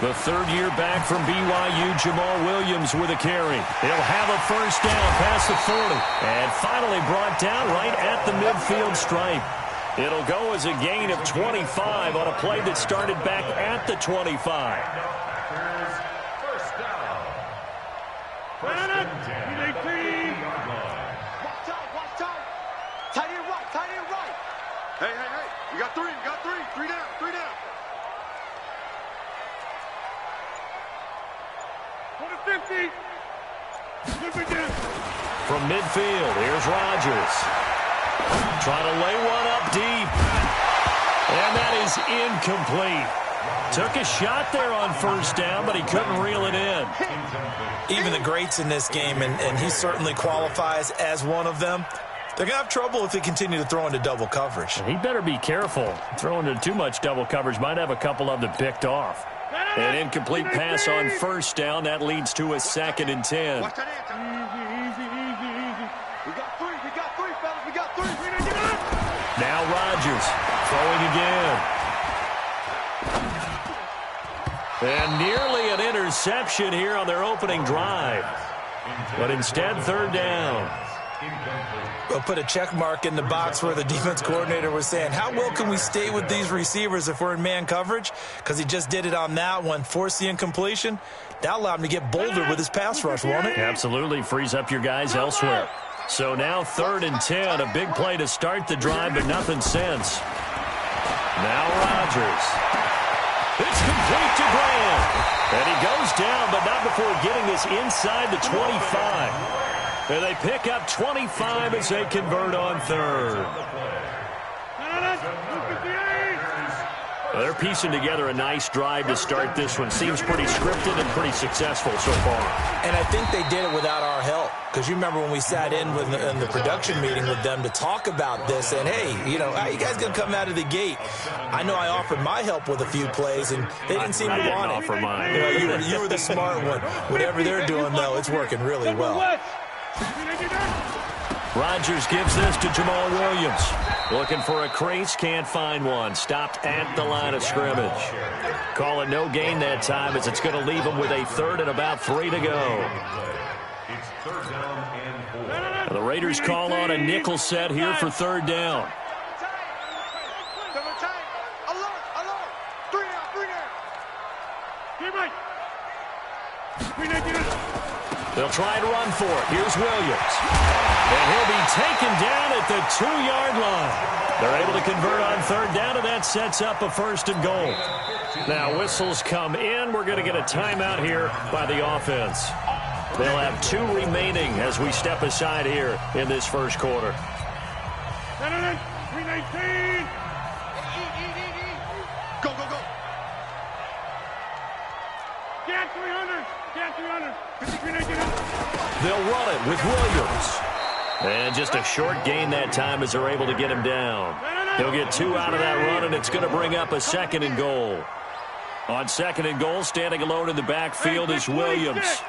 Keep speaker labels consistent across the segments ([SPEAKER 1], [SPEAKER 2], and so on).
[SPEAKER 1] The third year back from BYU, Jamal Williams with a carry. He'll have a first down past the 40. And finally brought down right at the midfield stripe. It'll go as a gain of 25 on a play that started back at the 25.
[SPEAKER 2] First down. First and 10.
[SPEAKER 3] Watch time. Tight end right.
[SPEAKER 4] Hey. You got three. Three down.
[SPEAKER 2] For the 50.
[SPEAKER 1] From midfield, here's Rodgers. Trying to lay one up deep. And that is incomplete. Took a shot there on first down, but he couldn't reel it in.
[SPEAKER 5] Even the greats in this game, and he certainly qualifies as one of them, they're going to have trouble if they continue to throw into double coverage.
[SPEAKER 1] He better be careful. Throwing into too much double coverage might have a couple of them picked off. An incomplete pass on first down. That leads to a 2nd and 10.
[SPEAKER 4] Watch that answer.
[SPEAKER 3] Easy. We got three, fellas. We got three.
[SPEAKER 1] Now Rodgers throwing again. And nearly an interception here on their opening drive. But instead, third down.
[SPEAKER 5] We'll put a check mark in the box where the defense coordinator was saying, how well can we stay with these receivers if we're in man coverage? Because he just did it on that one, forced the incompletion. That allowed him to get bolder with his pass rush, won't it?
[SPEAKER 1] Absolutely frees up your guys elsewhere. So now 3rd and 10, a big play to start the drive, but nothing since. Now Rodgers. It's complete to Graham. And he goes down, but not before getting this inside the 25. And they pick up 25 as they convert on 3rd. They're piecing together a nice drive to start this one. Seems pretty scripted and pretty successful so far.
[SPEAKER 5] And I think they did it without our help. Because you remember when we sat in the production meeting with them to talk about this, and hey, how you guys going to come out of the gate? I know I offered my help with a few plays, and they didn't seem to want it.
[SPEAKER 1] Offer mine.
[SPEAKER 5] You were the smart one. Whatever they're doing, though, it's working really well.
[SPEAKER 1] Rodgers gives this to Jamal Williams. Looking for a crease, can't find one. Stopped at the line of scrimmage. Call it no gain that time as it's going to leave him with a 3rd and about 3 to go.
[SPEAKER 2] It's 3rd down and 4.
[SPEAKER 1] The Raiders call on a nickel set here for 3rd down. They'll try and run for it. Here's Williams. And he'll be taken down at the 2-yard line. They're able to convert on 3rd down, and that sets up a 1st and goal. Now whistles come in. We're going to get a timeout here by the offense. They'll have 2 remaining as we step aside here in this first quarter.
[SPEAKER 2] 319.
[SPEAKER 4] Go.
[SPEAKER 2] Get 300.
[SPEAKER 1] They'll run it with Williams. And just a short gain that time as they're able to get him down. He'll get 2 out of that run, and it's going to bring up a 2nd and goal. On 2nd and goal, standing alone in the backfield is Williams.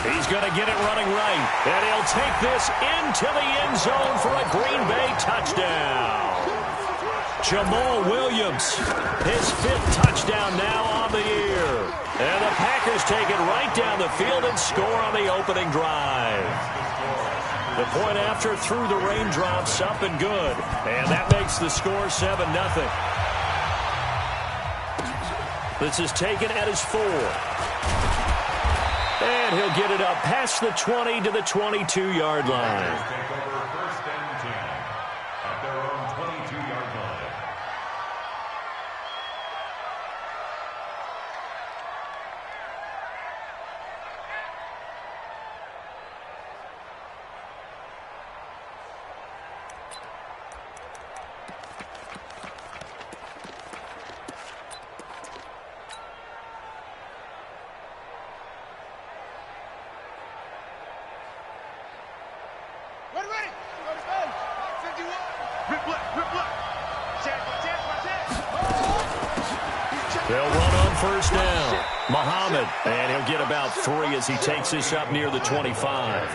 [SPEAKER 1] He's going to get it running right. And he'll take this into the end zone for a Green Bay touchdown. Jamal Williams, his 5th touchdown now on the year. And the Packers take it right down the field and score on the opening drive. The point after through the raindrops up and good. And that makes the score 7-0. This is taken at his 4. And he'll get it up past the 20 to the 22-yard line.
[SPEAKER 2] Take over 1st and 10 at their own 22-yard line.
[SPEAKER 1] They'll run on first down. Muhammad, and he'll get about 3 as he takes this up near the 25.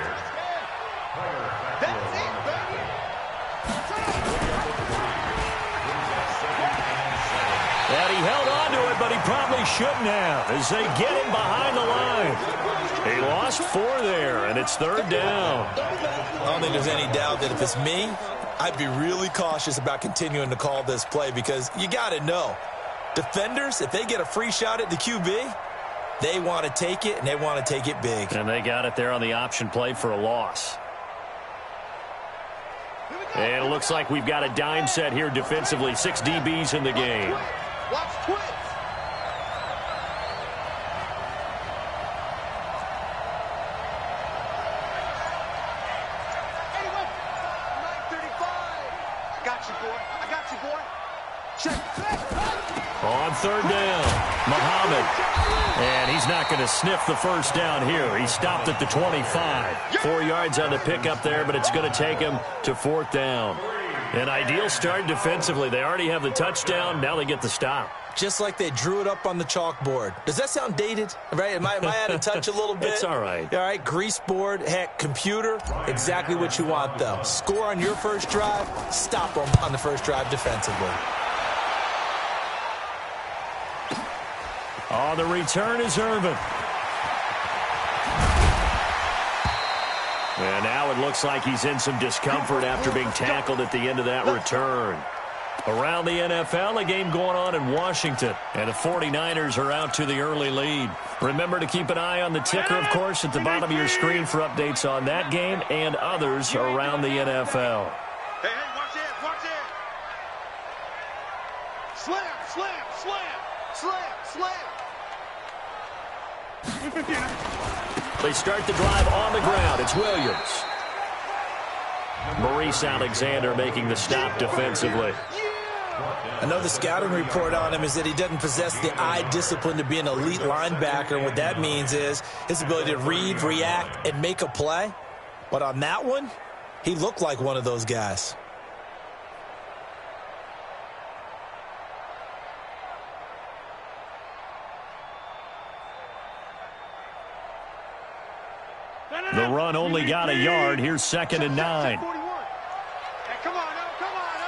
[SPEAKER 1] shouldn't have as they get him behind the line. He lost 4 there, and it's 3rd down.
[SPEAKER 5] I don't think there's any doubt that if it's me, I'd be really cautious about continuing to call this play because you got to know, defenders, if they get a free shot at the QB, they want to take it, and they want to take it big.
[SPEAKER 1] And they got it there on the option play for a loss. And it looks like we've got a dime set here defensively. 6 DBs in the game.
[SPEAKER 3] Watch twins.
[SPEAKER 1] On 3rd down, Muhammad. And he's not going to sniff the first down here. He stopped at the 25. 4 yards on the pickup there, but it's going to take him to 4th down. An ideal start defensively. They already have the touchdown. Now they get the stop.
[SPEAKER 5] Just like they drew it up on the chalkboard. Does that sound dated? Right? Am I out of touch a little bit?
[SPEAKER 1] It's all right.
[SPEAKER 5] All right, grease board, heck, computer, exactly what you want, though. Score on your first drive, stop them on the first drive defensively.
[SPEAKER 1] On the return is Irvin. And now it looks like he's in some discomfort after being tackled at the end of that return. Around the NFL, a game going on in Washington, and the 49ers are out to the early lead. Remember to keep an eye on the ticker, of course, at the bottom of your screen for updates on that game and others around the NFL.
[SPEAKER 4] Hey, watch it, watch it. Slam, slam, slam, slam, slam.
[SPEAKER 1] They start the drive on the ground. It's Williams. Maurice Alexander making the stop defensively.
[SPEAKER 5] I know the scouting report on him is that he doesn't possess the eye discipline to be an elite linebacker. And what that means is his ability to read, react, and make a play. But on that one, he looked like one of those guys.
[SPEAKER 1] The run only got a yard. Here's 2nd and 9.
[SPEAKER 3] Hey, come on, now, come on,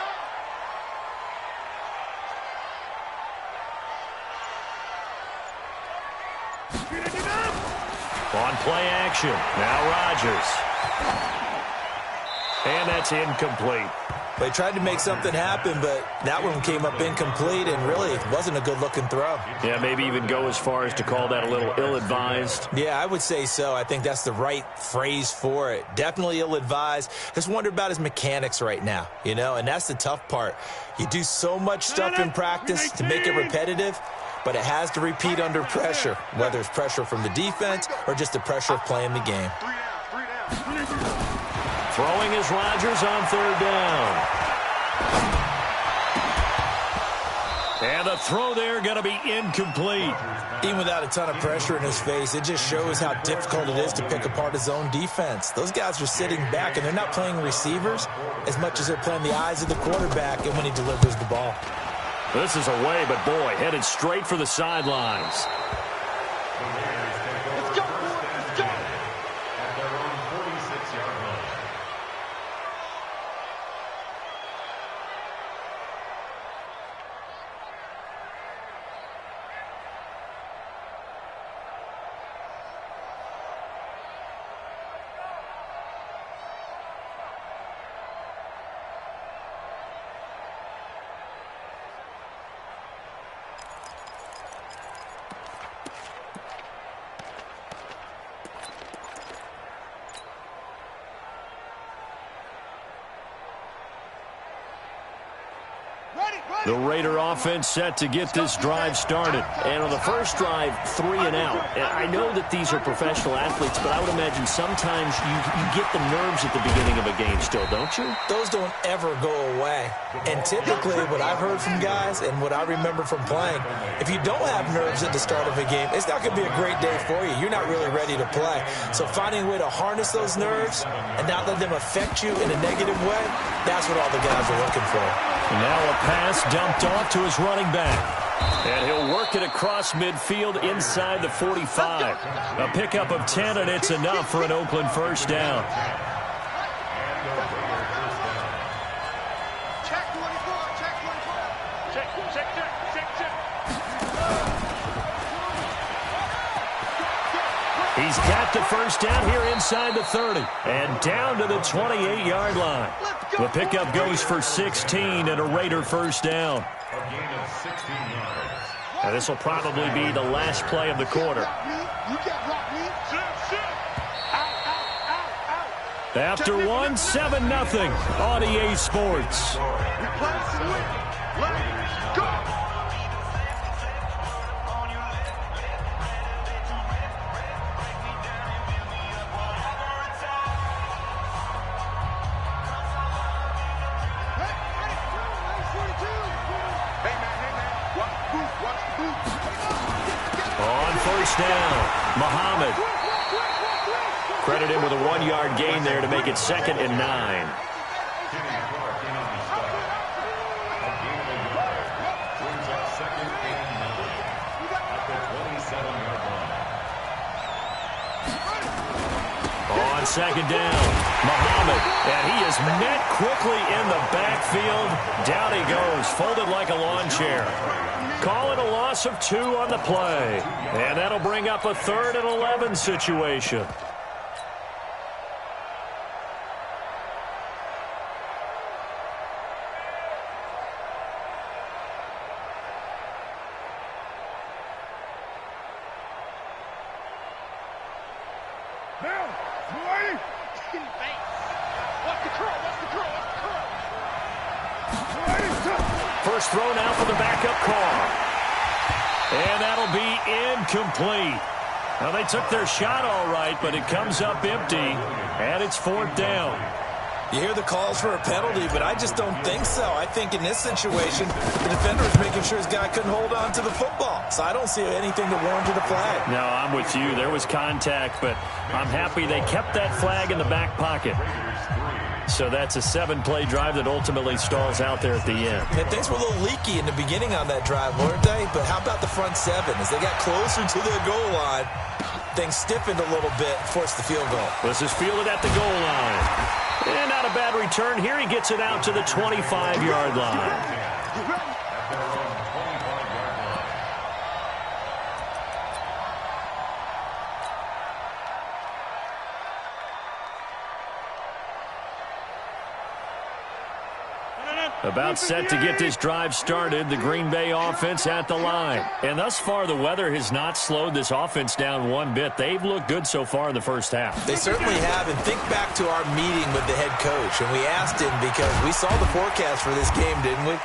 [SPEAKER 3] now.
[SPEAKER 1] On play action. Now Rodgers. And that's incomplete.
[SPEAKER 5] They tried to make something happen, but that one came up incomplete, and really it wasn't a good-looking throw.
[SPEAKER 1] Yeah, maybe even go as far as to call that a little ill-advised.
[SPEAKER 5] Yeah, I would say so. I think that's the right phrase for it. Definitely ill-advised. Just wonder about his mechanics right now, you know, and that's the tough part. You do so much stuff in practice to make it repetitive, but it has to repeat under pressure, whether it's pressure from the defense or just the pressure of playing the game.
[SPEAKER 3] Three down.
[SPEAKER 1] Throwing is Rodgers on 3rd down. And the throw there going to be incomplete.
[SPEAKER 5] Even without a ton of pressure in his face, it just shows how difficult it is to pick apart his own defense. Those guys are sitting back, and they're not playing receivers as much as they're playing the eyes of the quarterback and when he delivers the ball.
[SPEAKER 1] This is away, but boy, headed straight for the sidelines.
[SPEAKER 3] Let's go, boy. Let's go.
[SPEAKER 2] At their own 46-yard line.
[SPEAKER 1] The Raider offense set to get this drive started. And on the first drive, 3 and out. And I know that these are professional athletes, but I would imagine sometimes you get the nerves at the beginning of a game still, don't you?
[SPEAKER 5] Those don't ever go away. And typically what I've heard from guys and what I remember from playing, if you don't have nerves at the start of a game, it's not going to be a great day for you. You're not really ready to play. So finding a way to harness those nerves and not let them affect you in a negative way, that's what all the guys are looking for.
[SPEAKER 1] And now a pass dumped off to his running back. And he'll work it across midfield inside the 45. A pickup of 10, and it's enough for an Oakland first down.
[SPEAKER 3] Check 24, check 24. Check.
[SPEAKER 1] He's got the first down here inside the 30 and down to the 28-yard line. The pickup goes for 16 and a Raider first down.
[SPEAKER 2] A gain of 16 yards.
[SPEAKER 1] Now, this will probably be the last play of the quarter. After 1, 7-0 on EA Sports. On first down, Muhammad. Credit him with a 1-yard gain there to make it 2nd and 9. On 2nd down, Muhammad, and he is met quickly in the backfield. Down he goes, folded like a lawn chair. Call it a loss of 2 on the play, and that'll bring up a 3rd and 11 situation. First throw now for the backup Carr. And that'll be incomplete. Now, they took their shot all right, but it comes up empty, and it's 4th down.
[SPEAKER 5] You hear the calls for a penalty, but I just don't think so. I think in this situation, the defender was making sure his guy couldn't hold on to the football. So I don't see anything to warrant a flag.
[SPEAKER 1] No, I'm with you. There was contact, but I'm happy they kept that flag in the back pocket. So that's a 7-play drive that ultimately stalls out there at the end.
[SPEAKER 5] And things were a little leaky in the beginning on that drive, weren't they? But how about the front 7? As they got closer to the goal line, things stiffened a little bit, forced the field goal.
[SPEAKER 1] This is fielded at the goal line. And not a bad return. Here he gets it out to the 25-yard line. About set to get this drive started, the Green Bay offense at the line. And thus far, the weather has not slowed this offense down one bit. They've looked good so far in the first half.
[SPEAKER 5] They certainly have. And think back to our meeting with the head coach. And we asked him, because we saw the forecast for this game, didn't we?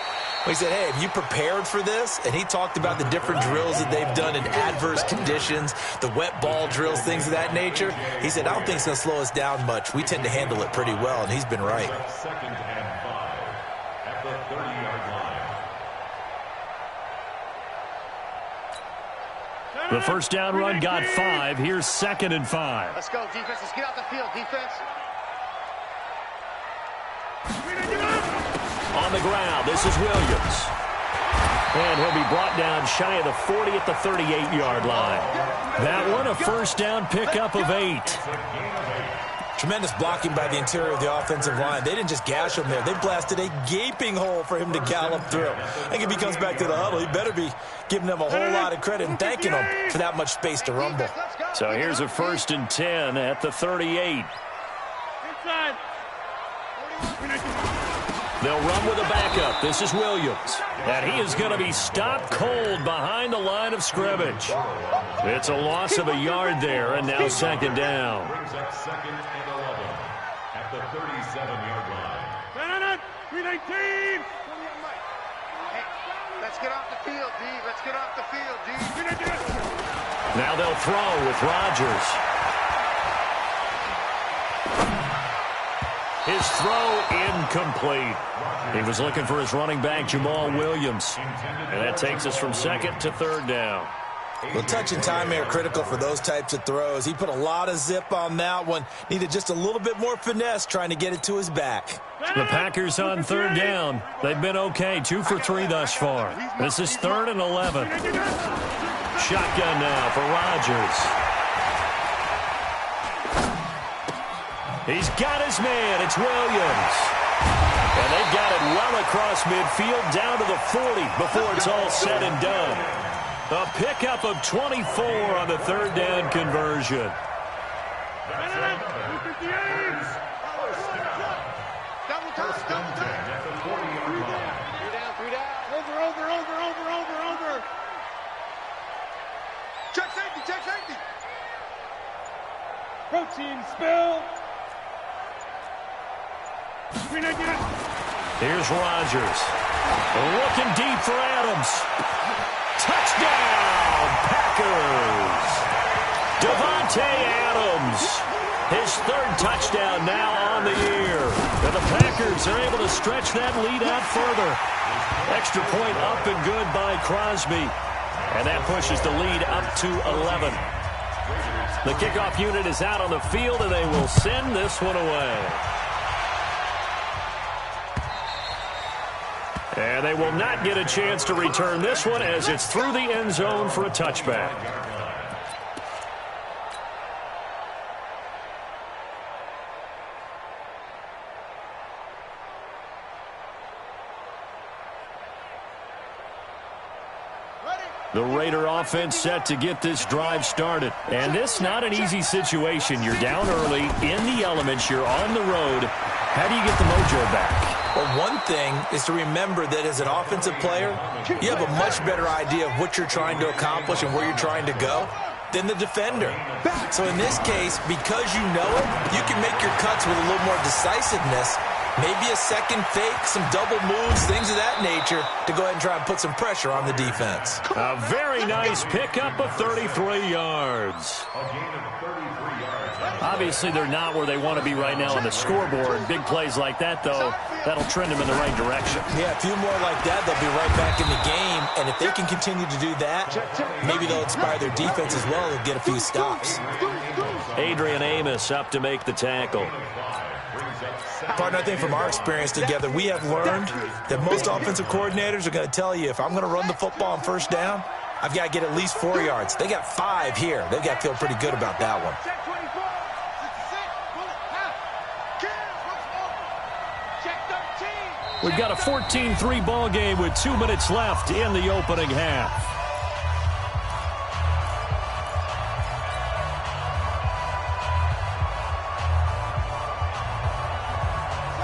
[SPEAKER 5] We said, hey, have you prepared for this? And he talked about the different drills that they've done in adverse conditions, the wet ball drills, things of that nature. He said, I don't think it's going to slow us down much. We tend to handle it pretty well, and he's been right.
[SPEAKER 2] 2nd and 5 at the 30-yard line.
[SPEAKER 1] The first down run got 5. Here's 2nd and 5.
[SPEAKER 4] Let's go, defense. Let's get out the field, defense.
[SPEAKER 1] On the ground, this is Williams. And he'll be brought down shy of the 40 at the 38-yard line. That one, a first down pickup of 8.
[SPEAKER 5] Tremendous blocking by the interior of the offensive line. They didn't just gash him there. They blasted a gaping hole for him to gallop through. I think if he comes back to the huddle, he better be giving them a whole lot of credit and thanking them for that much space to rumble.
[SPEAKER 1] So here's a 1st and 10 at the 38.
[SPEAKER 4] Inside.
[SPEAKER 1] They'll run with a backup. This is Williams. And he is going to be stopped cold behind the line of scrimmage. It's a loss of a yard there, and now 2nd down.
[SPEAKER 2] Brings up 2nd and 11 at the 37-yard line.
[SPEAKER 4] 319. Hey, let's get off the field, D. Let's get off the field, D.
[SPEAKER 1] Now they'll throw with Rodgers. His throw incomplete. He was looking for his running back, Jamal Williams. And that takes us from 2nd to 3rd down.
[SPEAKER 5] Well, touch and time are critical for those types of throws. He put a lot of zip on that one. Needed just a little bit more finesse trying to get it to his back.
[SPEAKER 1] The Packers on 3rd down. They've been okay, 2 for 3 thus far. This is 3rd and 11. Shotgun now for Rodgers. He's got his man. It's Williams. And they've got it well across midfield down to the 40 before it's all said and done. A pickup of 24 on the third down conversion.
[SPEAKER 3] Over. Check safety.
[SPEAKER 6] Protein spill.
[SPEAKER 1] Here's Rodgers. Looking deep for Adams. Touchdown, Packers. Davante Adams. His third touchdown now on the year. And the Packers are able to stretch that lead out further. Extra point up and good by Crosby. And that pushes the lead up to 11. The kickoff unit is out on the field, and they will send this one away. And they will not get a chance to return this one as it's through the end zone for a touchback. The Raider offense set to get this drive started. And this not an easy situation. You're down early, in the elements, you're on the road. How do you get the mojo back?
[SPEAKER 5] Well, one thing is to remember that as an offensive player, you have a much better idea of what you're trying to accomplish and where you're trying to go than the defender. So in this case, because you know it, you can make your cuts with a little more decisiveness. Maybe a second fake, some double moves, things of that nature to go ahead and try and put some pressure on the defense.
[SPEAKER 1] A very nice pickup of 33 yards. Obviously, they're not where they want to be right now on the scoreboard. Big plays like that, though, that'll trend them in the right direction.
[SPEAKER 5] Yeah, a few more like that, they'll be right back in the game. And if they can continue to do that, maybe they'll inspire their defense as well and get a few stops.
[SPEAKER 1] Adrian Amos up to make the tackle.
[SPEAKER 5] Partner, I think from our experience together, we have learned that most offensive coordinators are going to tell you, if I'm going to run the football on first down, I've got to get at least 4 yards. They got 5 here. They've got to feel pretty good about that one.
[SPEAKER 1] We've got a 14-3 ball game with 2 minutes left in the opening half.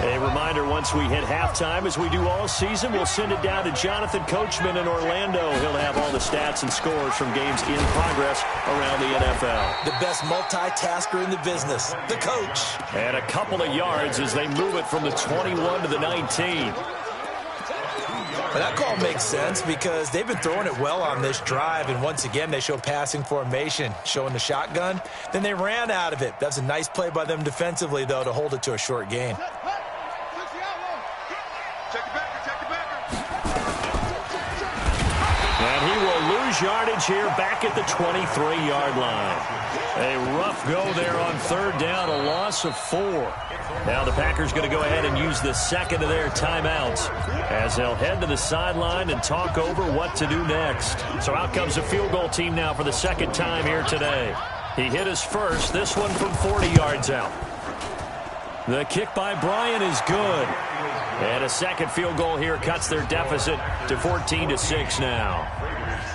[SPEAKER 1] A reminder, once we hit halftime, as we do all season, we'll send it down to Jonathan Coachman in Orlando. He'll have all the stats and scores from games in progress around the NFL.
[SPEAKER 5] The best multitasker in the business, the coach.
[SPEAKER 1] And a couple of yards as they move it from the 21 to the 19.
[SPEAKER 5] Well, that call makes sense because they've been throwing it well on this drive, and once again, they show passing formation, showing the shotgun. Then they ran out of it. That's a nice play by them defensively, though, to hold it to a short gain.
[SPEAKER 1] And he will lose yardage here back at the 23-yard line. A rough go there on third down, a loss of 4. Now the Packers going to go ahead and use the second of their timeouts as they'll head to the sideline and talk over what to do next. So out comes a field goal team now for the second time here today. He hit his first, this one from 40 yards out. The kick by Bryant is good. And a second field goal here cuts their deficit to 14-6 now.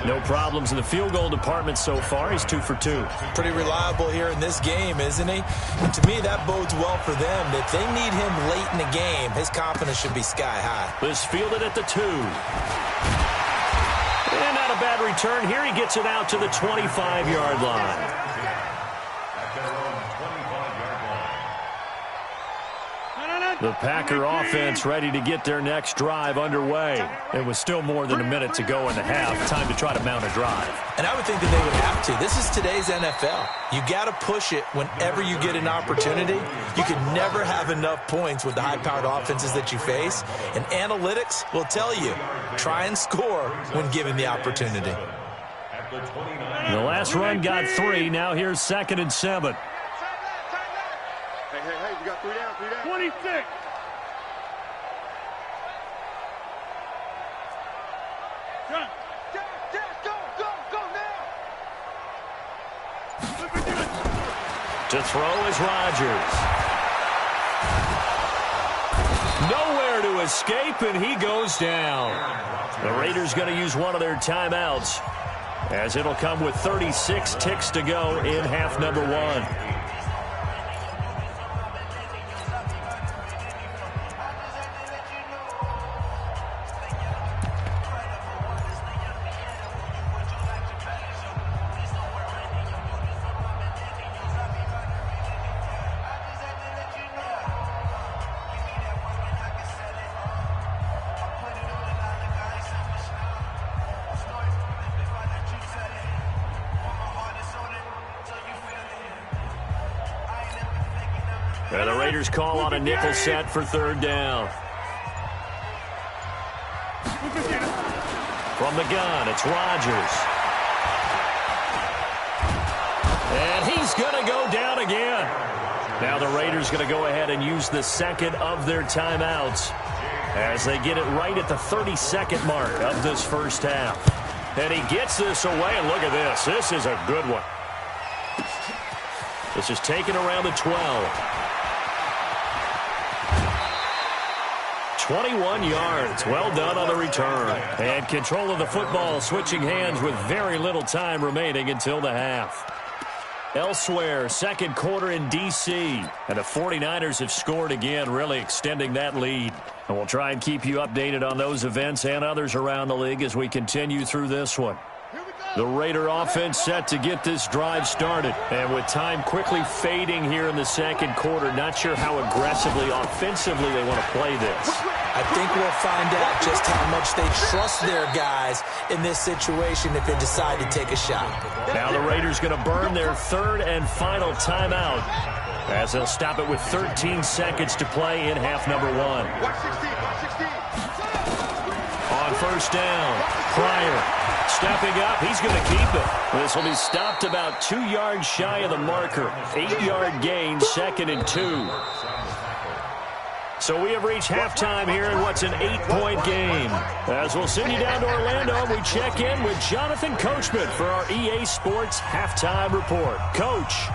[SPEAKER 1] No problems in the field goal department so far. He's 2 for 2.
[SPEAKER 5] Pretty reliable here in this game, isn't he? And to me, that bodes well for them. If they need him late in the game, his confidence should be sky high.
[SPEAKER 1] This fielded at the 2. And not a bad return here. He gets it out to the 25-yard line. The Packer offense ready to get their next drive underway. It was still more than a minute to go in the half. Time to try to mount a drive.
[SPEAKER 5] And I would think that they would have to. This is today's NFL. You got to push it whenever you get an opportunity. You can never have enough points with the high-powered offenses that you face. And analytics will tell you, try and score when given the opportunity.
[SPEAKER 1] The last run got 3. Now here's 2nd and 7.
[SPEAKER 3] Hey, we got 3 down.
[SPEAKER 6] 26. John.
[SPEAKER 3] Go now.
[SPEAKER 1] To throw is Rodgers. Nowhere to escape, and he goes down. The Raiders going to use one of their timeouts as it'll come with 36 ticks to go in half number one. And the Raiders call on a nickel set for third down. From the gun, it's Rodgers. And he's going to go down again. Now the Raiders going to go ahead and use the second of their timeouts as they get it right at the 32nd mark of this first half. And he gets this away, and look at this. This is a good one. This is taken around the 12. 21 yards. Well done on the return. And control of the football, switching hands with very little time remaining until the half. Elsewhere, second quarter in D.C., and the 49ers have scored again, really extending that lead. And we'll try and keep you updated on those events and others around the league as we continue through this one. The Raider offense set to get this drive started. And with time quickly fading here in the second quarter, not sure how aggressively, offensively they want to play this.
[SPEAKER 5] I think we'll find out just how much they trust their guys in this situation if they decide to take a shot.
[SPEAKER 1] Now the Raiders going to burn their third and final timeout as they'll stop it with 13 seconds to play in half number one. On first down, Pryor stepping up. He's going to keep it. This will be stopped about 2 yards shy of the marker. 8-yard gain, 2nd and 2. So we have reached halftime here in what's an 8-point game. As we'll send you down to Orlando, we check in with Jonathan Coachman for our EA Sports Halftime Report. Coach,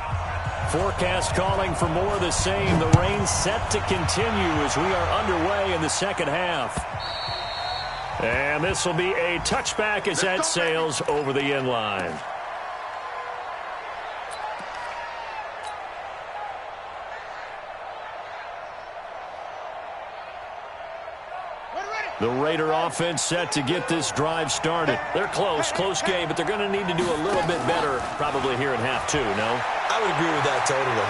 [SPEAKER 1] forecast calling for more of the same. The rain set to continue as we are underway in the second half. And this will be a touchback as that sails over the end line. The Raider offense set to get this drive started. They're close game, but they're going to need to do a little bit better probably here in half two, no?
[SPEAKER 5] I would agree with that totally.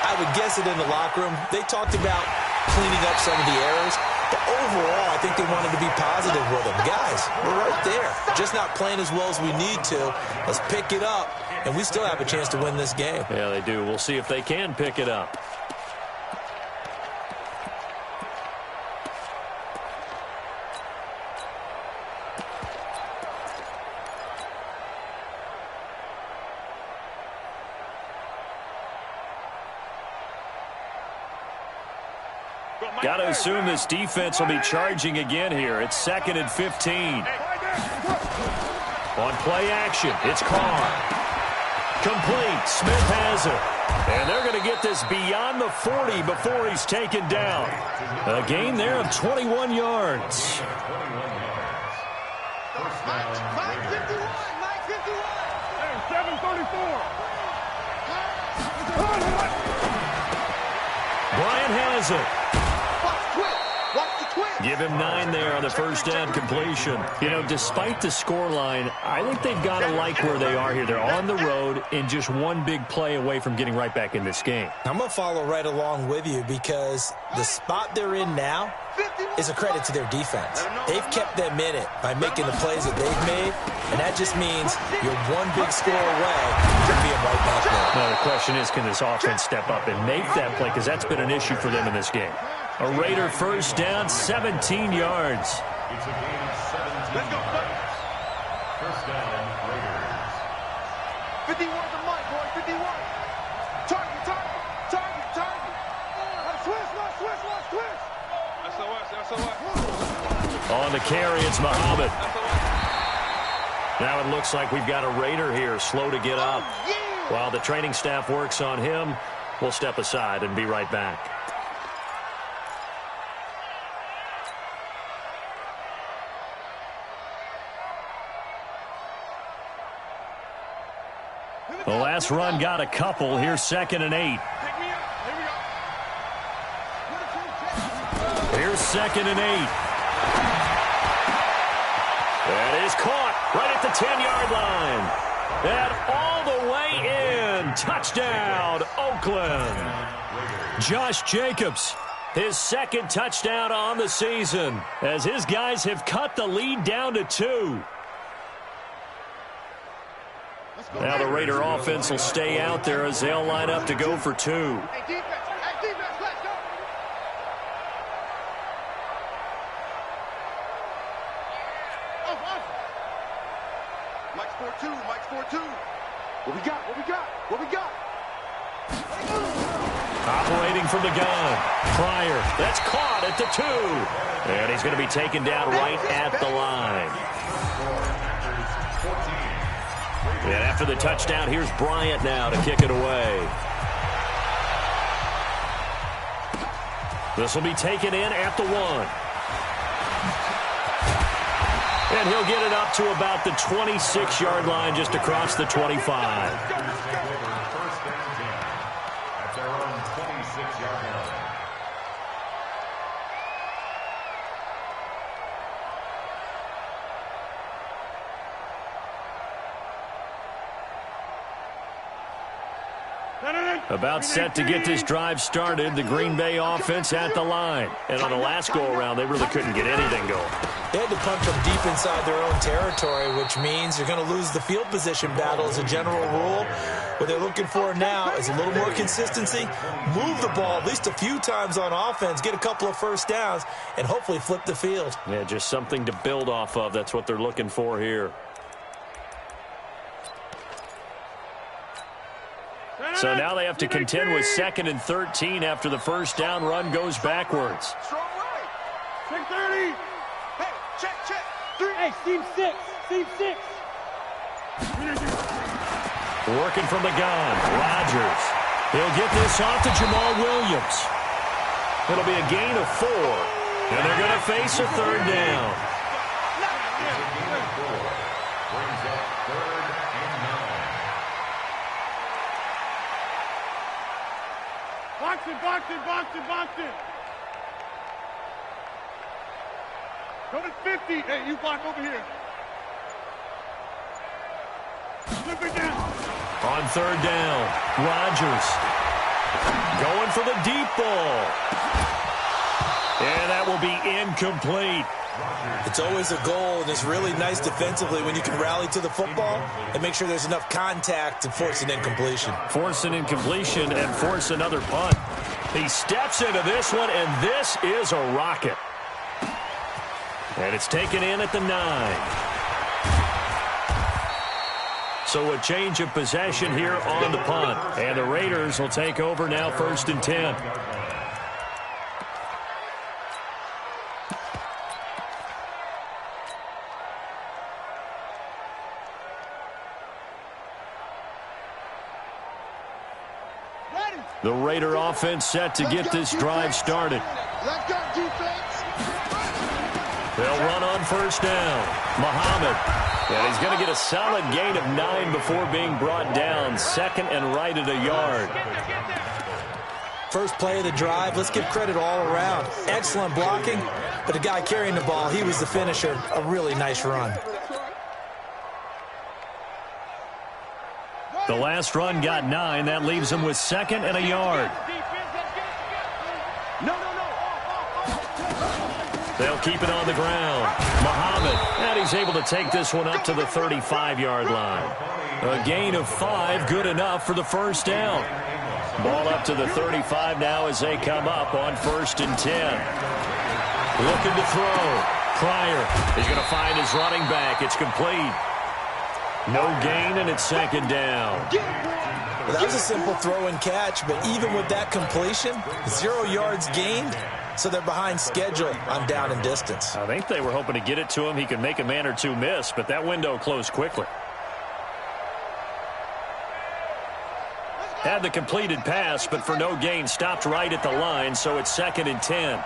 [SPEAKER 5] I would guess it in the locker room. They talked about cleaning up some of the errors, but overall, I think they wanted to be positive with them. Guys, we're right there. Just not playing as well as we need to. Let's pick it up, and we still have a chance to win this game.
[SPEAKER 1] Yeah, they do. We'll see if they can pick it up. Got to assume this defense will be charging again here. It's 2nd and 15. On play action, it's Carr. Complete. Smith has it. And they're going to get this beyond the 40 before he's taken down. A gain there of 21 yards.
[SPEAKER 4] Mike 51. Mike 51.
[SPEAKER 6] Hey, 734.
[SPEAKER 1] Bryant has it.
[SPEAKER 4] Watch the twist.
[SPEAKER 1] Give him 9 there on the first down completion. You know, despite the scoreline, I think they've got to like where they are here. They're on the road and just one big play away from getting right back in this game.
[SPEAKER 5] I'm going to follow right along with you because the spot they're in now is a credit to their defense. They've kept them in it by making the plays that they've made, and that just means you're one big score away from being right back there.
[SPEAKER 1] Now, the question is, can this offense step up and make that play? Because that's been an issue for them in this game. A Raider first down, 17 yards.
[SPEAKER 2] It's a gain of 17 yards. First down, Raiders.
[SPEAKER 4] 51 to Mike, boy. 51. Target. Twist. SOS.
[SPEAKER 1] On the carry, it's Muhammad. Now it looks like we've got a Raider here, slow to get up. While the training staff works on him, we'll step aside and be right back. The last run got a couple. Here's 2nd and 8. Here's 2nd and 8. That is caught right at the 10-yard line. And all the way in. Touchdown, Oakland. Josh Jacobs, his 2nd touchdown on the season, as his guys have cut the lead down to 2. Now the Raider offense will stay out there as they'll line up to go for 2.
[SPEAKER 4] Hey, defense, let's go. Mike's 4-2, Mike's 4-2. What we got, what we got, what we got?
[SPEAKER 1] Operating from the gun. Pryor, that's caught at the 2. And he's going to be taken down right at the line. And after the touchdown, here's Bryant now to kick it away. This will be taken in at the 1. And he'll get it up to about the 26-yard line, just across the 25.
[SPEAKER 2] First and 10 at their own 26-yard line.
[SPEAKER 1] About set to get this drive started, the Green Bay offense at the line. And on the last go-around, they really couldn't get anything going.
[SPEAKER 5] They had to punch them deep inside their own territory, which means you're going to lose the field position battle as a general rule. What they're looking for now is a little more consistency, move the ball at least a few times on offense, get a couple of first downs, and hopefully flip the field.
[SPEAKER 1] Yeah, just something to build off of. That's what they're looking for here. So now they have to contend with 2nd and 13 after the first down run goes backwards.
[SPEAKER 4] Strong right.
[SPEAKER 6] Check 30.
[SPEAKER 4] Hey, check. 3.
[SPEAKER 6] Hey, Steve 6. Steve 6.
[SPEAKER 1] Working from the gun, Rodgers. He'll get this off to Jamal Williams. It'll be a gain of 4. And they're going to face a 3rd down.
[SPEAKER 2] Brings up 3rd and 9.
[SPEAKER 6] Box it. Go to 50. Hey, you block over here. Flip it down.
[SPEAKER 1] On 3rd down, Rodgers going for the deep ball. And that will be incomplete.
[SPEAKER 5] It's always a goal, and it's really nice defensively when you can rally to the football and make sure there's enough contact to force an incompletion.
[SPEAKER 1] Force an incompletion and force another punt. He steps into this one, and this is a rocket. And it's taken in at the 9. So a change of possession here on the punt. And the Raiders will take over now, 1st and 10. The Raider offense set to get this drive started.
[SPEAKER 4] Let's go, defense.
[SPEAKER 1] They'll run on 1st down. Muhammad. And he's going to get a solid gain of 9 before being brought down. 2nd and right at a yard.
[SPEAKER 5] First play of the drive, let's give credit all around. Excellent blocking, but the guy carrying the ball, he was the finisher. A really nice run.
[SPEAKER 1] The last run got 9. That leaves him with 2nd and a yard. They'll keep it on the ground. Muhammad, and he's able to take this one up to the 35-yard line. A gain of 5, good enough for the 1st down. Ball up to the 35 now as they come up on 1st and 10. Looking to throw. Pryor is going to find his running back. It's complete. No gain, and it's 2nd down.
[SPEAKER 5] Well, that was a simple throw and catch, but even with that completion, 0 yards gained, so they're behind schedule on down and distance.
[SPEAKER 1] I think they were hoping to get it to him. He could make a man or two miss, but that window closed quickly. Had the completed pass, but for no gain, stopped right at the line, so it's 2nd and 10.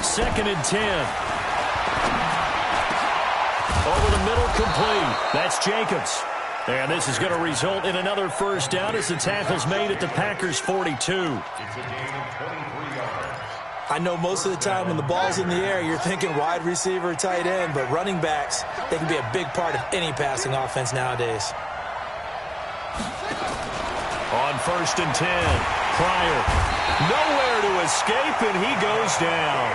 [SPEAKER 1] 2nd and 10. Over the middle, complete. That's Jacobs. And this is going to result in another first down as the tackle's made at the Packers' 42.
[SPEAKER 2] It's a gain of 23 yards.
[SPEAKER 5] I know most of the time when the ball's in the air, you're thinking wide receiver, tight end, but running backs, they can be a big part of any passing offense nowadays.
[SPEAKER 1] On 1st and 10, Pryor, nowhere to escape, and he goes down.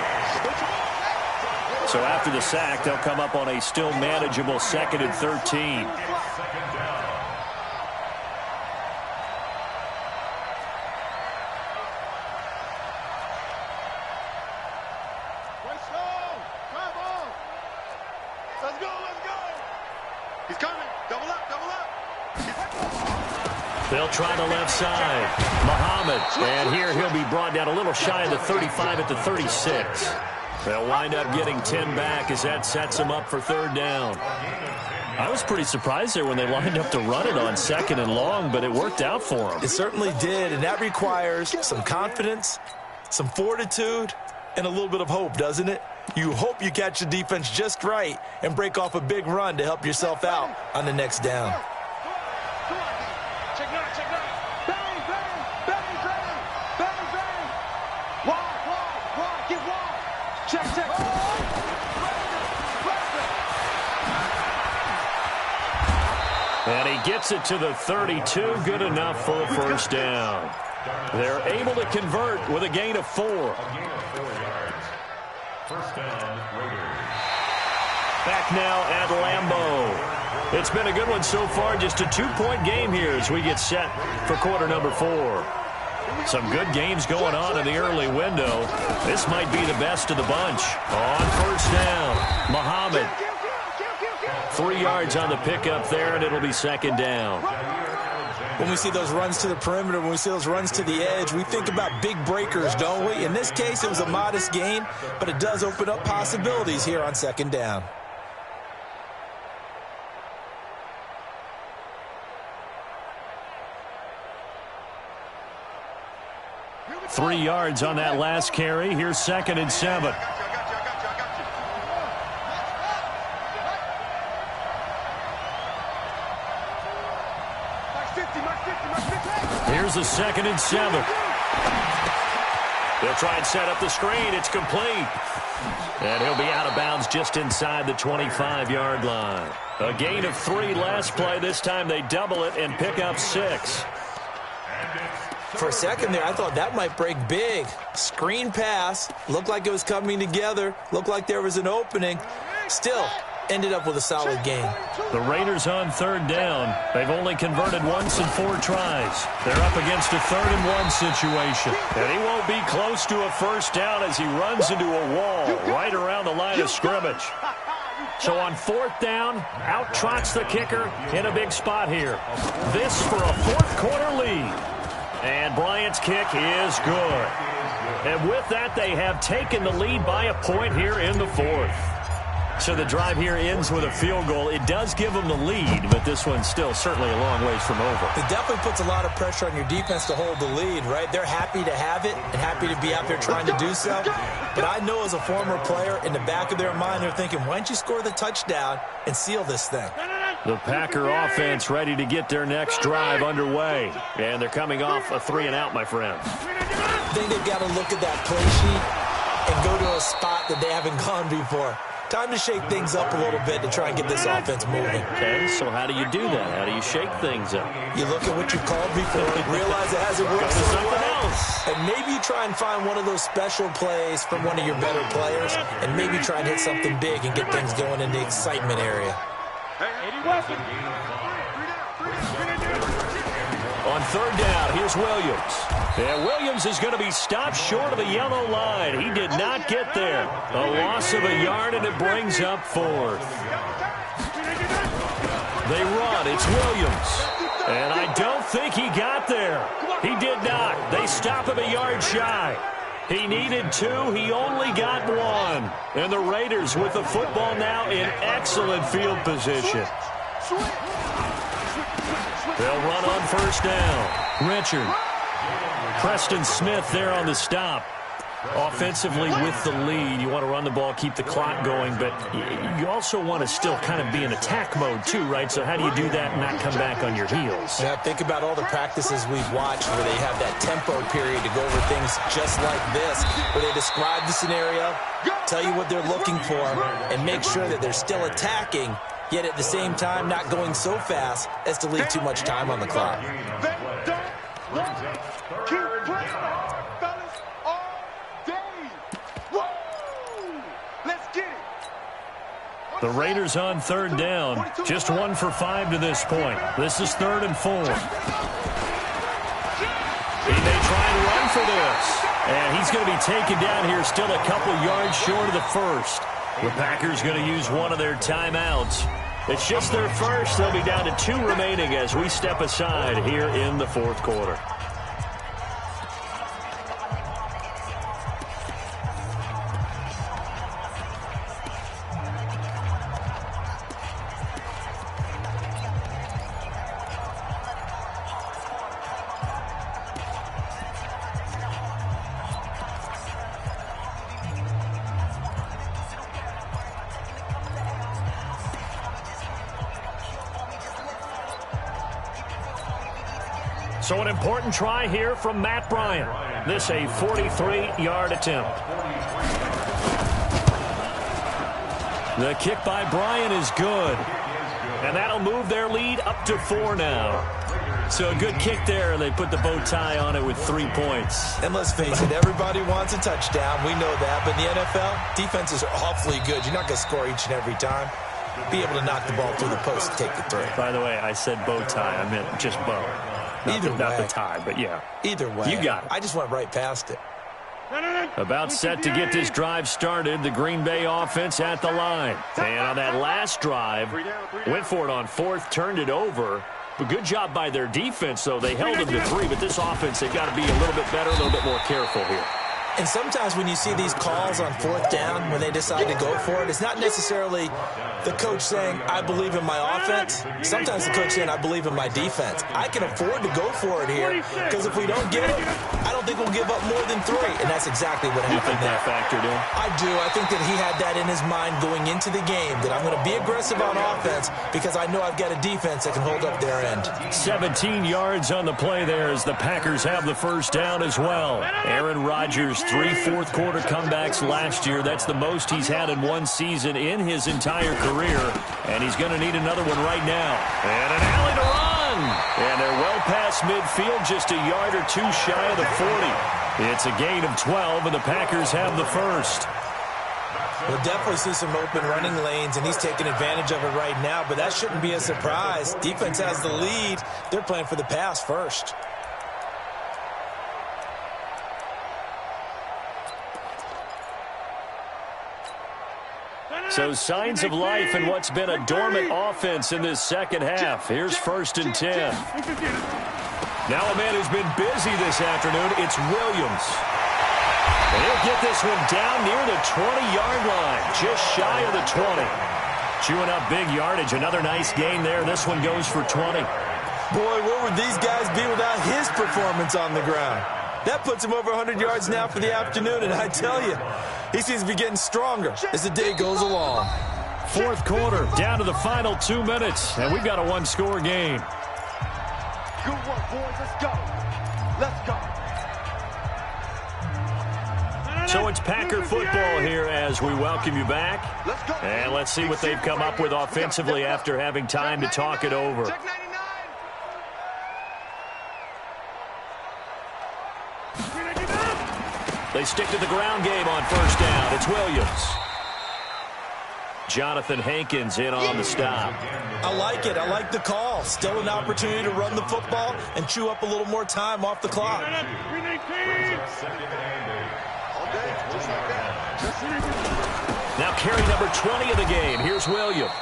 [SPEAKER 1] So after the sack, they'll come up on a still manageable 2nd and 13.
[SPEAKER 4] Let's go. He's coming. Double up.
[SPEAKER 1] They'll try the left side. Muhammad, and here he'll be brought down a little shy of the 35 at the 36. They'll wind up getting 10 back as that sets them up for 3rd down. I was pretty surprised there when they lined up to run it on 2nd and long, but it worked out for them.
[SPEAKER 5] It certainly did, and that requires some confidence, some fortitude, and a little bit of hope, doesn't it? You hope you catch the defense just right and break off a big run to help yourself out on the next down.
[SPEAKER 3] Check nine. Bang. Wide. Get wide. Check.
[SPEAKER 1] And he gets it to the 32, good enough for a first down. They're able to convert with a gain of 4.
[SPEAKER 2] A gain of 4 yards. First down, Raiders.
[SPEAKER 1] Back now at Lambeau. It's been a good one so far, just a 2-point game here as we get set for quarter number 4. Some good games going on in the early window. This might be the best of the bunch. On 1st down, Muhammad. 3 yards on the pickup there, and it'll be 2nd down.
[SPEAKER 5] When we see those runs to the perimeter, when we see those runs to the edge, we think about big breakers, don't we? In this case, it was a modest gain, but it does open up possibilities here on 2nd down.
[SPEAKER 1] Three yards on that last carry. Here's 2nd and 7.
[SPEAKER 4] I got you.
[SPEAKER 1] Here's a 2nd and 7. They'll try and set up the screen. It's complete. And he'll be out of bounds just inside the 25-yard line. A gain of 3 last play. This time they double it and pick up 6.
[SPEAKER 5] For a second there, I thought that might break big. Screen pass. Looked like it was coming together. Looked like there was an opening. Still, ended up with a solid gain.
[SPEAKER 1] The Raiders on 3rd down. They've only converted once in 4 tries. They're up against a 3rd and 1 situation. And he won't be close to a first down as he runs into a wall right around the line of scrimmage. So on 4th down, out trots the kicker in a big spot here. This for a 4th quarter lead. And Bryant's kick is good. And with that, they have taken the lead by a point here in the 4th. So the drive here ends with a field goal. It does give them the lead, but this one's still certainly a long ways from over.
[SPEAKER 5] It definitely puts a lot of pressure on your defense to hold the lead, right? They're happy to have it and happy to be out there trying to do so. But I know as a former player, in the back of their mind, they're thinking, why don't you score the touchdown and seal this thing?
[SPEAKER 1] The Packer offense ready to get their next drive underway. And they're coming off a 3-and-out, my friend.
[SPEAKER 5] I think they've got to look at that play sheet and go to a spot that they haven't gone before. Time to shake things up a little bit to try and get this offense moving.
[SPEAKER 1] Okay, so how do you do that? How do you shake things up?
[SPEAKER 5] You look at what you called before, realize it hasn't worked so
[SPEAKER 1] something
[SPEAKER 5] well,
[SPEAKER 1] else.
[SPEAKER 5] and maybe you try and find one of those special plays from one of your better players, and maybe try and hit something big and get things going in the excitement area.
[SPEAKER 1] On 3rd down, here's Williams. And Williams is going to be stopped short of the yellow line. He did not get there. A loss of a yard, and it brings up 4th. They run. It's Williams. And I don't think he got there. He did not. They stop him a yard shy. He needed 2. He only got 1. And the Raiders with the football now in excellent field position. They'll run on 1st down. Richard. Preston Smith there on the stop. Offensively with the lead, you want to run the ball, keep the clock going, but you also want to still kind of be in attack mode too, right? So how do you do that and not come back on your heels?
[SPEAKER 5] Yeah, think about all the practices we've watched where they have that tempo period to go over things just like this, where they describe the scenario, tell you what they're looking for, and make sure that they're still attacking, yet at the same time not going so fast as to leave too much time on the clock.
[SPEAKER 1] The Raiders on third down. Just 1 for 5 to this point. This is 3rd and 4. He may try and run for this. And he's going to be taken down here, still a couple yards short of the first. The Packers going to use one of their timeouts. It's just their first. They'll be down to 2 remaining as we step aside here in the 4th quarter. So an important try here from Matt Bryant. This a 43-yard attempt. The kick by Bryant is good. And that'll move their lead up to 4 now. So a good kick there. They put the bow tie on it with 3 points.
[SPEAKER 5] And let's face it, everybody wants a touchdown. We know that. But in the NFL, defenses are awfully good. You're not going to score each and every time. Be able to knock the ball through the post and take the throw.
[SPEAKER 1] By the way, I said bow tie. I meant just bow. Not the tie, but yeah.
[SPEAKER 5] Either way.
[SPEAKER 1] You got it.
[SPEAKER 5] I just went right past it.
[SPEAKER 1] About set to get this drive started, the Green Bay offense at the line. And on that last drive, went for it on 4th, turned it over. But good job by their defense, though. They held them to 3, but this offense, they've got to be a little bit better, a little bit more careful here.
[SPEAKER 5] And sometimes when you see these calls on 4th down, when they decide to go for it, it's not necessarily the coach saying, I believe in my offense. Sometimes the coach saying, I believe in my defense. I can afford to go for it here because if we don't get it, I don't think we'll give up more than 3. And that's exactly what happened there.
[SPEAKER 1] You think that factored in?
[SPEAKER 5] I do. I think that he had that in his mind going into the game, that I'm going to be aggressive on offense because I know I've got a defense that can hold up their end.
[SPEAKER 1] 17 yards on the play there as the Packers have the first down as well. Aaron Rodgers, 3 fourth-quarter comebacks last year. That's the most he's had in one season in his entire career, and he's going to need another one right now. And an alley to run, and they're well past midfield, just a yard or 2 shy of the 40. It's a gain of 12, and the Packers have the first.
[SPEAKER 5] We'll definitely see some open running lanes, and he's taking advantage of it right now, but that shouldn't be a surprise. Defense has the lead. They're playing for the pass first.
[SPEAKER 1] So signs of life in what's been a dormant offense in this second half. Here's 1st and 10. Now a man who's been busy this afternoon, it's Williams. And he'll get this one down near the 20-yard line, just shy of the 20. Chewing up big yardage, another nice gain there. This one goes for 20.
[SPEAKER 5] Boy, where would these guys be without his performance on the ground? That puts him over 100 yards now for the afternoon, and I tell you, he seems to be getting stronger as the day goes along.
[SPEAKER 1] 4th quarter, down to the final 2 minutes, and we've got a 1-score game.
[SPEAKER 4] Good work, boys. Let's go. Let's go.
[SPEAKER 1] So it's Packer football here as we welcome you back. And let's see what they've come up with offensively after having time to talk it over.
[SPEAKER 4] Check 99.
[SPEAKER 1] They stick to the ground game on 1st down. It's Williams. Jonathan Hankins in on the stop.
[SPEAKER 5] I like it. I like the call. Still an opportunity to run the football and chew up a little more time off the clock.
[SPEAKER 1] Now carry number 20 of the game. Here's Williams.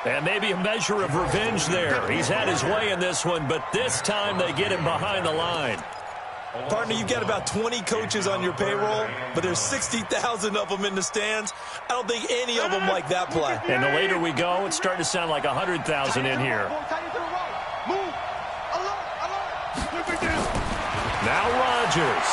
[SPEAKER 1] And maybe a measure of revenge there. He's had his way in this one, but this time they get him behind the line.
[SPEAKER 5] Partner, you've got about 20 coaches on your payroll, but there's 60,000 of them in the stands. I don't think any of them like that play.
[SPEAKER 1] And the later we go, it's starting to sound like 100,000 in here. Now Rodgers.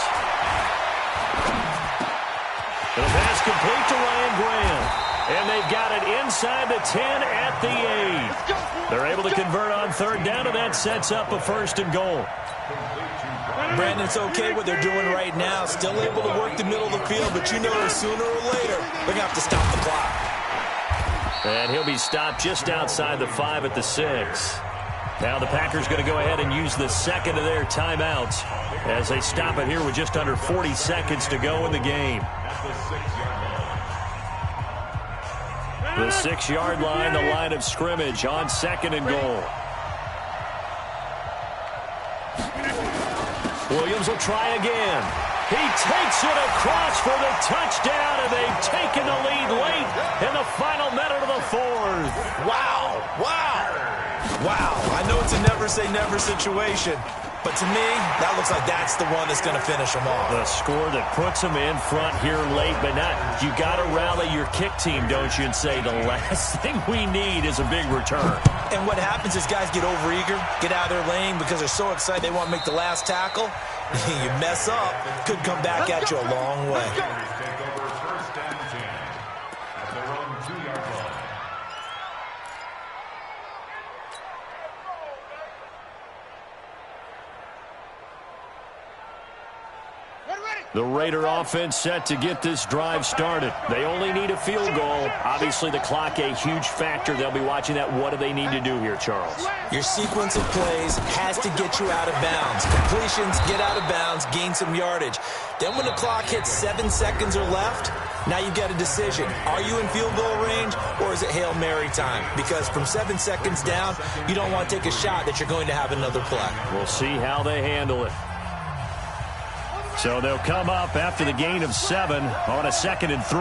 [SPEAKER 1] complete to Ryan Graham. And they've got it inside the 10 at the 8. They're able to convert on third down, and that sets up a 1st and goal.
[SPEAKER 5] Brandon, it's okay what they're doing right now. Still able to work the middle of the field, but you know sooner or later they're going to have to stop the clock.
[SPEAKER 1] And he'll be stopped just outside the 5 at the 6. Now the Packers going to go ahead and use the second of their timeouts as they stop it here with just under 40 seconds to go in the game. The 6-yard line, the line of scrimmage on 2nd and goal. Williams will try again. He takes it across for the touchdown, and they've taken the lead late in the final minute of the 4th.
[SPEAKER 5] Wow. I know it's a never-say-never situation, but to me, that looks like that's the one that's going to finish them off.
[SPEAKER 1] The score that puts them in front here late, but not. You got to rally your kick team, don't you, and say the last thing we need is a big return.
[SPEAKER 5] And what happens is guys get overeager, get out of their lane because they're so excited they want to make the last tackle. You mess up, could come back at you a long way.
[SPEAKER 2] Take over 1st and 10 at their own 2-yard line.
[SPEAKER 1] The Raider offense set to get this drive started. They only need a field goal. Obviously, the clock a huge factor. They'll be watching that. What do they need to do here, Charles?
[SPEAKER 5] Your sequence of plays has to get you out of bounds. Completions, get out of bounds, gain some yardage. Then when the clock hits 7 seconds or left, now you've got a decision. Are you in field goal range, or is it Hail Mary time? Because from 7 seconds down, you don't want to take a shot that you're going to have another play.
[SPEAKER 1] We'll see how they handle it. So they'll come up after the gain of 7 on a 2nd and 3.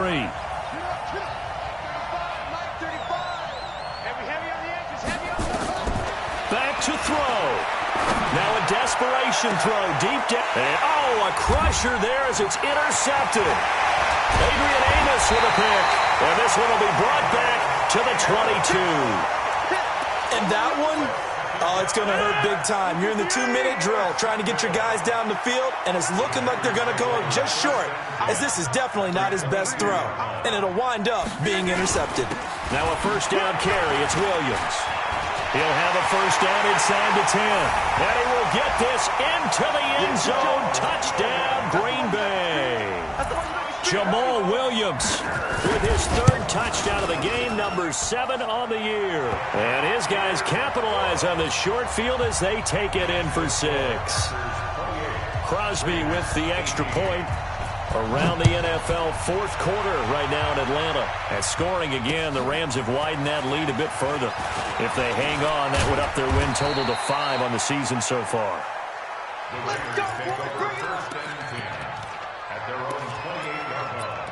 [SPEAKER 1] Back to throw. Now a desperation throw deep down. And, a crusher there as it's intercepted. Adrian Amos with a pick. And this one will be brought back to the 22.
[SPEAKER 5] And that one, it's going to hurt big time. You're in the 2-minute drill trying to get your guys down the field, and it's looking like they're going to go just short, as this is definitely not his best throw. And it'll wind up being intercepted.
[SPEAKER 1] Now a 1st down carry. It's Williams. He'll have a 1st down inside the 10. And he will get this into the end zone. Touchdown, Green Bay. Jamal Williams with his 3rd touchdown of the game, number 7 on the year. And his guys capitalize on the short field as they take it in for 6. Crosby with the extra point around the NFL 4th quarter right now in Atlanta. And scoring again, the Rams have widened that lead a bit further. If they hang on, that would up their win total to 5 on the season so far.
[SPEAKER 2] The Raiders take over 1st and 10 at their own 28-yard line.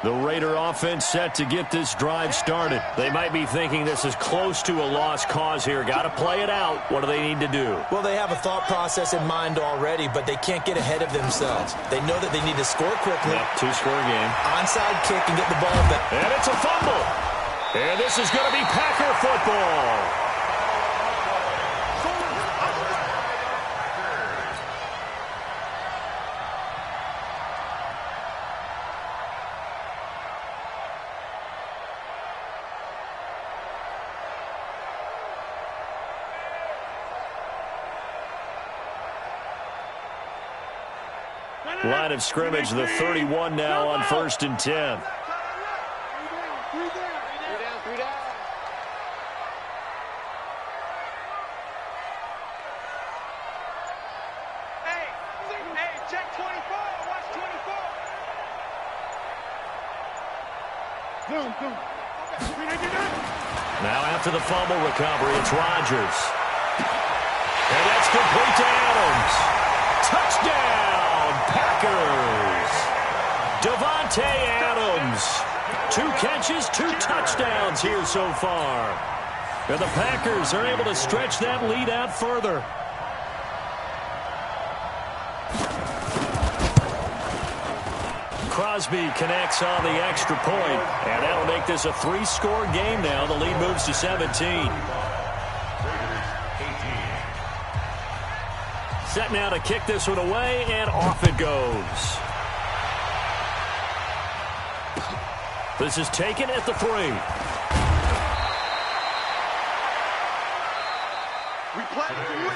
[SPEAKER 1] The Raider offense set to get this drive started. They might be thinking this is close to a lost cause here. Got to play it out. What do they need to do?
[SPEAKER 5] Well, they have a thought process in mind already, but they can't get ahead of themselves. They know that they need to score quickly.
[SPEAKER 1] Yep, 2-score game.
[SPEAKER 5] Onside kick and get the ball back.
[SPEAKER 1] And it's a fumble. And this is going to be Packer football. Line of scrimmage, the 31 now on 1st and 10.
[SPEAKER 4] 3 down. Hey, check 24. Watch 24.
[SPEAKER 1] Now after the fumble recovery, it's Rodgers. And that's complete to Adams. Touchdown, Packers. Davante Adams. 2 catches, 2 touchdowns here so far. And the Packers are able to stretch that lead out further. Crosby connects on the extra point, and that'll make this a 3-score game now. The lead moves to 17. Set now to kick this one away, and off it goes. This is taken at the 3.
[SPEAKER 4] We play to win.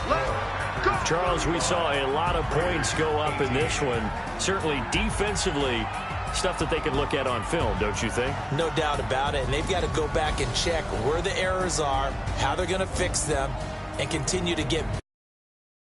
[SPEAKER 4] Let's go.
[SPEAKER 1] Charles, we saw a lot of points go up in this one. Certainly defensively, stuff that they can look at on film, don't you think?
[SPEAKER 5] No doubt about it. And they've got to go back and check where the errors are, how they're going to fix them, and continue to get